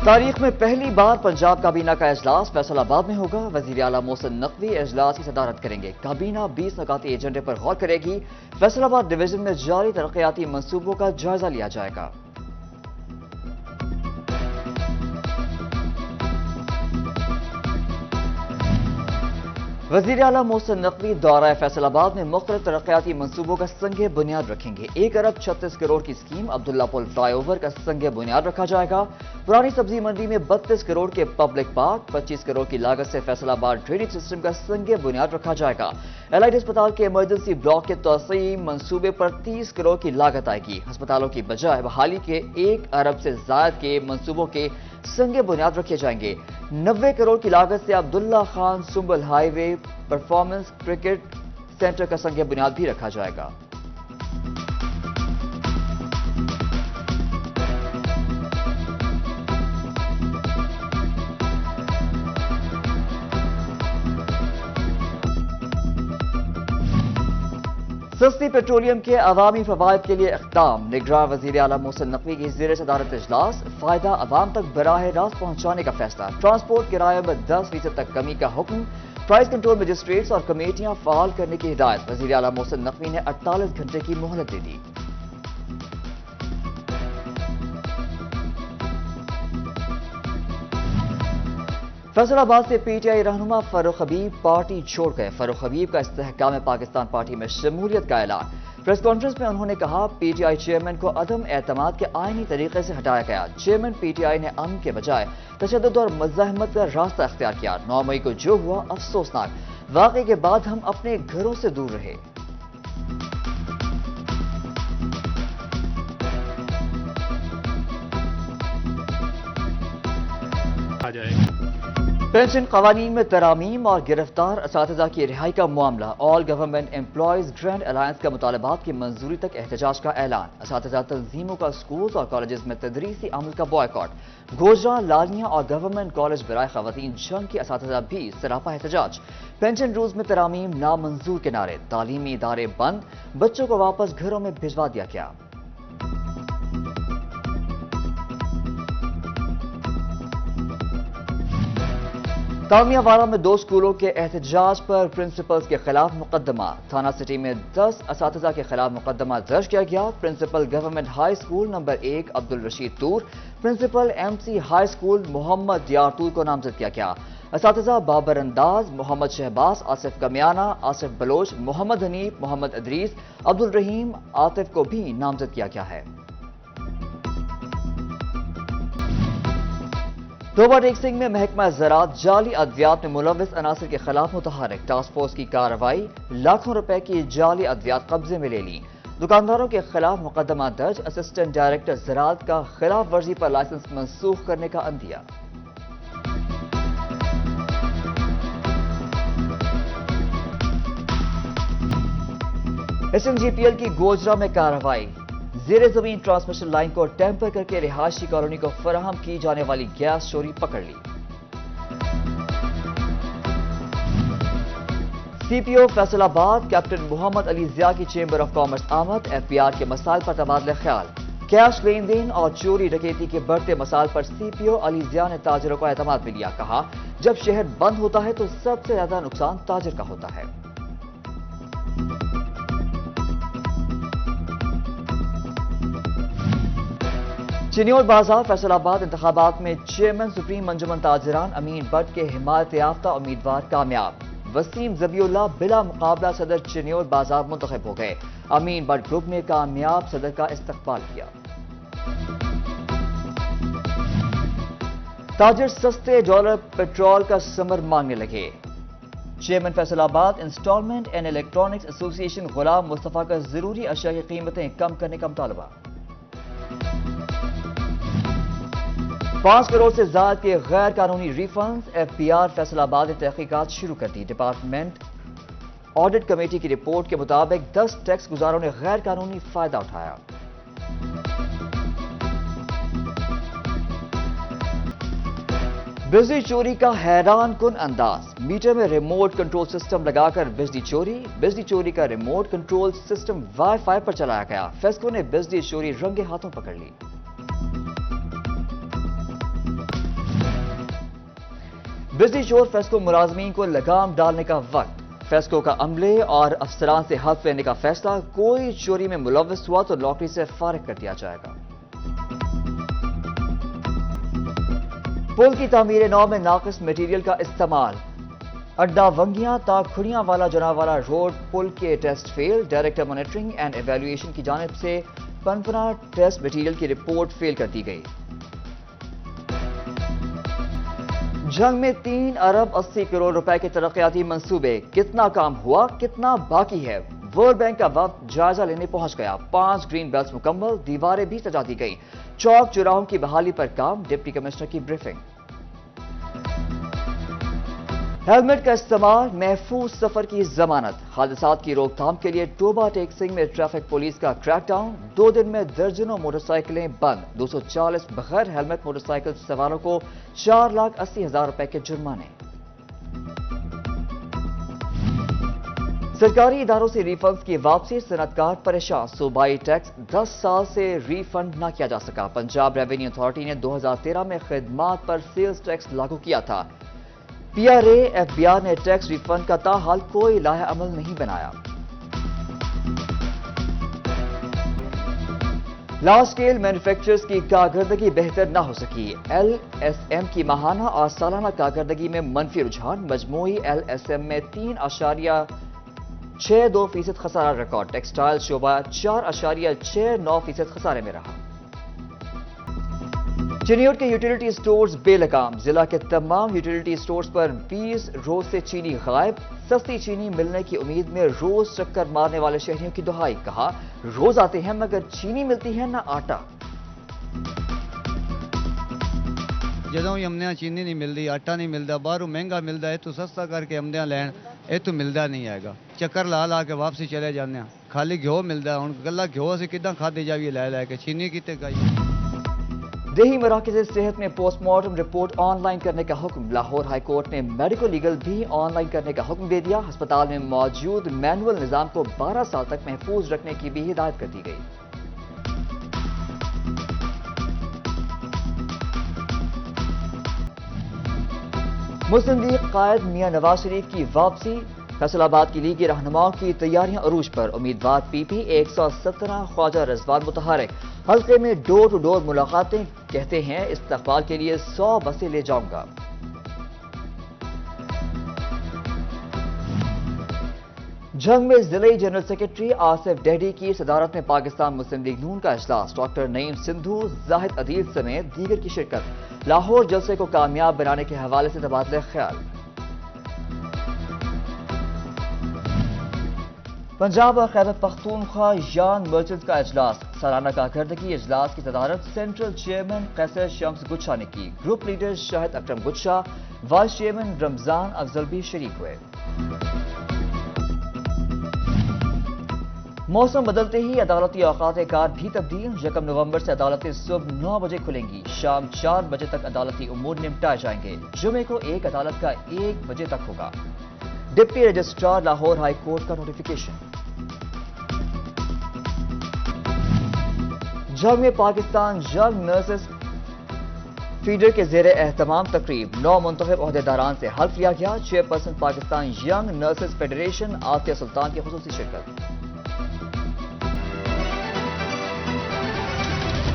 تاریخ میں پہلی بار پنجاب کابینہ کا اجلاس فیصل آباد میں ہوگا۔ وزیر اعلیٰ محسن نقوی اجلاس کی صدارت کریں گے۔ کابینہ 20 نکاتی ایجنڈے پر غور کرے گی۔ فیصل آباد ڈویژن میں جاری ترقیاتی منصوبوں کا جائزہ لیا جائے گا۔ وزیر اعلیٰ محسن نقوی دورہ فیصل آباد میں مختلف ترقیاتی منصوبوں کا سنگ بنیاد رکھیں گے۔ 1 ارب 36 کروڑ کی اسکیم عبداللہ پل فلائی اوور کا سنگ بنیاد رکھا جائے گا۔ پرانی سبزی منڈی میں 32 کروڑ کے پبلک پارک، 25 کروڑ کی لاگت سے فیصل آباد ڈرینیج سسٹم کا سنگ بنیاد رکھا جائے گا۔ ایلائٹ ہسپتال کے ایمرجنسی بلاک کے توسیعی منصوبے پر 30 کروڑ کی لاگت آئے گی۔ ہسپتالوں کی بجائے بحالی کے 1 ارب سے زائد کے منصوبوں کے سنگ بنیاد رکھے جائیں گے۔ 90 کروڑ کی لاگت سے عبداللہ خان سنبل ہائی وے پرفارمنس کرکٹ سینٹر کا سنگ بنیاد بھی رکھا جائے گا۔ سستی پیٹرولیم کے عوامی فوائد کے لیے اقدام۔ نگراں وزیر اعلیٰ محسن نقوی کی زیر صدارت اجلاس۔ فائدہ عوام تک براہ راست پہنچانے کا فیصلہ۔ ٹرانسپورٹ کرایہ میں 10% تک کمی کا حکم۔ پرائز کنٹرول مجسٹریٹس اور کمیٹیاں فعال کرنے کی ہدایت۔ وزیر اعلیٰ محسن نقوی نے 48 گھنٹے کی مہلت دے دی۔ فیصل آباد سے پی ٹی آئی رہنما فاروق حبیب پارٹی چھوڑ گئے۔ فاروق حبیب کا استحکام پاکستان پارٹی میں شمولیت کا اعلان۔ پریس کانفرنس میں انہوں نے کہا پی ٹی آئی چیئرمین کو عدم اعتماد کے آئینی طریقے سے ہٹایا گیا۔ چیئرمین پی ٹی آئی نے امن کے بجائے تشدد اور مزاحمت کا راستہ اختیار کیا۔ 9 مئی کو جو ہوا افسوسناک۔ واقعے کے بعد ہم اپنے گھروں سے دور رہے۔ پینشن قوانین میں ترامیم اور گرفتار اساتذہ کی رہائی کا معاملہ۔ آل گورنمنٹ امپلائیز گرینڈ الائنس کا مطالبات کی منظوری تک احتجاج کا اعلان۔ اساتذہ تنظیموں کا سکولز اور کالجز میں تدریسی عمل کا بوائیکاٹ۔ گوجرا، لالیاں اور گورنمنٹ کالج برائے خواتین جنگ کے اساتذہ بھی سراپا احتجاج۔ پینشن رولز میں ترامیم نامنظور کے نعرے۔ تعلیمی ادارے بند، بچوں کو واپس گھروں میں بھجوا دیا گیا۔ تانگیہ وارہ میں 2 سکولوں کے احتجاج پر پرنسپلز کے خلاف مقدمہ۔ تھانہ سٹی میں 10 اساتذہ کے خلاف مقدمہ درج کیا گیا۔ Principal government high school number 1 Abdulrashid Toor, principal M C high school Muhammad Diyar Toor کو نامزد کیا گیا۔ اساتذہ بابر انداز، محمد شہباز، آصف کمیانہ، آصف بلوچ، محمد حنیف، محمد ادریس، عبدالرحیم، عاطف کو بھی نامزد کیا گیا ہے۔ توبہ ٹیک سنگھ میں محکمہ زراعت جعلی ادویات میں ملوث عناصر کے خلاف متحرک۔ ٹاسک فورس کی کارروائی، لاکھوں روپے کی جعلی ادویات قبضے میں لے لی۔ دکانداروں کے خلاف مقدمہ درج۔ اسسٹنٹ ڈائریکٹر زراعت کا خلاف ورزی پر لائسنس منسوخ کرنے کا عندیہ۔ S N G P L کی گوجرا میں کارروائی۔ زیر زمین ٹرانسمیشن لائن کو ٹیمپر کر کے رہائشی کالونی کو فراہم کی جانے والی گیس چوری پکڑ لی۔ سی پی او فیصل آباد کیپٹن محمد علی ضیاء کی چیمبر آف کامرس آمد۔ ایف پی آر کے مسائل پر تبادلہ خیال۔ کیش لین دین اور چوری ڈکیتی کے بڑھتے مسائل پر سی پی او علی ضیاء نے تاجروں کو اعتماد میں لیا۔ کہا جب شہر بند ہوتا ہے تو سب سے زیادہ نقصان تاجر کا ہوتا ہے۔ چنیور بازار فیصل آباد انتخابات میں چیئرمین سپریم انجمن تاجران امین بٹ کے حمایت یافتہ امیدوار کامیاب۔ وسیم ذبیح اللہ بلا مقابلہ صدر چنیور بازار منتخب ہو گئے۔ امین بٹ گروپ نے کامیاب صدر کا استقبال کیا۔ تاجر سستے ڈالر پیٹرول کا ثمر مانگنے لگے۔ چیئرمین فیصل آباد انسٹالمنٹ اینڈ الیکٹرانکس ایسوسی ایشن غلام مصطفیٰ کا ضروری اشیاء کی قیمتیں کم کرنے کا مطالبہ۔ 5 کروڑ سے زائد کے غیر قانونی refunds. F P R Faisalabad نے تحقیقات شروع کر دی۔ ڈپارٹمنٹ آڈٹ کمیٹی کی رپورٹ کے مطابق 10 ٹیکس گزاروں نے غیر قانونی فائدہ اٹھایا۔ بجلی چوری کا حیران کن انداز۔ میٹر میں ریموٹ کنٹرول سسٹم لگا کر بجلی چوری۔ بجلی چوری کا remote control system wi fi پر چلایا گیا۔ فیسکو نے بجلی چوری رنگے ہاتھوں پکڑ لی۔ بجلی چور فیسکو ملازمین کو لگام ڈالنے کا وقت، فیسکو کا عملے اور افسران سے حلف لینے کا فیصلہ، کوئی چوری میں ملوث ہوا تو نوکری سے فارغ کر دیا جائے گا۔ پل کی تعمیر نو میں ناقص میٹیریل کا استعمال، اڈا ونگیاں تا کھڑیاں والا جناوالا روڈ پل کے test fail, director monitoring and evaluation کی جانب سے پنپنا ٹیسٹ میٹیریل کی رپورٹ فیل کر دی گئی۔ جنگ میں 3 ارب 80 کروڑ روپے کے ترقیاتی منصوبے، کتنا کام ہوا، کتنا باقی ہے؟ ورلڈ بینک کا وفد جائزہ لینے پہنچ گیا، 5 گرین بیلٹس مکمل، دیواریں بھی سجا دی گئی، چوک چوراہوں کی بحالی پر کام، ڈپٹی کمشنر کی بریفنگ۔ ہیلمٹ کا استعمال، محفوظ سفر کی ضمانت، حادثات کی روک تھام کے لیے ٹوبا ٹیکسنگ میں ٹریفک پولیس کا کریک ڈاؤن، 2 دن میں درجنوں موٹر سائیکلیں بند، 240 بغیر ہیلمٹ موٹر سائیکل سواروں کو 4,80,000 روپے کے جرمانے۔ سرکاری اداروں سے ری فنڈز کی واپسی، صنعت کار پریشان، صوبائی ٹیکس 10 سال سے ری فنڈ نہ کیا جا سکا، پنجاب ریونیو اتھارٹی نے 2013 میں خدمات پر سیلز ٹیکس لاگو کیا تھا، P R A F B R نے ٹیکس ری فنڈ کا تاحال کوئی لائحہ عمل نہیں بنایا۔ لارج اسکیل مینوفیکچررز کی کارکردگی بہتر نہ ہو سکی، ایل ایس ایم کی ماہانہ اور سالانہ کارکردگی میں منفی رجحان، مجموعی ایل ایس ایم میں 3.62% خسارہ ریکارڈ، ٹیکسٹائل شعبہ 4.69% خسارے میں رہا۔ چنیوٹ کے یوٹیلیٹی سٹورز بے لگام، ضلع کے تمام یوٹیلیٹی سٹورز پر 20 روز سے چینی غائب، سستی چینی ملنے کی امید میں روز چکر مارنے والے شہریوں کی دہائی، کہا روز آتے ہیں مگر چینی ملتی ہے نہ آٹا۔ جدوں ہی امدیاں چینی نہیں ملتی، آٹا نہیں ملتا، باہروں مہنگا ملتا ہے تو سستا کر کے امدیاں لین یہ تو ملتا نہیں ہے گا، چکر لا لا کے واپسی چلے جانے ہیں، خالی گھیو ملتا ہے، ہوں گلا گھیو سے کداں کھادے جاویے لے لے کے، چینی کتے گئی۔ دیہی مراکز صحت میں post mortem report on line کرنے کا حکم، لاہور ہائی کورٹ نے میڈیکو لیگل بھی آن لائن کرنے کا حکم دے دیا، ہسپتال میں موجود مینول نظام کو 12 سال تک محفوظ رکھنے کی بھی ہدایت کر دی گئی۔ مسلم لیگ قائد میاں نواز شریف کی واپسی، فیصل آباد کی لیگی رہنماؤں کی تیاریاں عروج پر، امیدوار پی پی 117 خواجہ رضوان متحرک، حلقے میں ڈور ٹو ڈور ملاقاتیں، کہتے ہیں استقبال کے لیے 100 بسیں لے جاؤں گا۔ جنگ میں ضلعی جنرل سیکرٹری آصف ڈیڈی کی صدارت میں پاکستان مسلم لیگ نون کا اجلاس، ڈاکٹر نعیم سندھو، زاہد عدیل سمیت دیگر کی شرکت، لاہور جلسے کو کامیاب بنانے کے حوالے سے تبادلہ خیال۔ پنجاب اور خیبر پختونخوا یانگ مرچنٹس کا اجلاس، سالانہ کارکردگی اجلاس کی صدارت سینٹرل چیئرمین قیصر شمس گچھا نے کی، گروپ لیڈر شاہد اکرم گچھا، وائس چیئرمین رمضان افضل بھی شریک ہوئے۔ موسم بدلتے ہی عدالتی اوقات کار بھی تبدیل، 1 نومبر سے عدالتیں صبح 9 بجے کھلیں گی، شام 4 بجے تک عدالتی امور نمٹائے جائیں گے، جمعے کو ایک عدالت کا 1 بجے تک ہوگا۔ Deputy registrar Lahore high court کا نوٹیفیکیشن۔ جنگ میں پاکستان ینگ نرسز فیڈر کے زیر اہتمام تقریب، 9 منتخب عہدیداران سے حلف لیا گیا، chairperson Pakistan young nurses federation Atiya Sultan کی خصوصی شرکت۔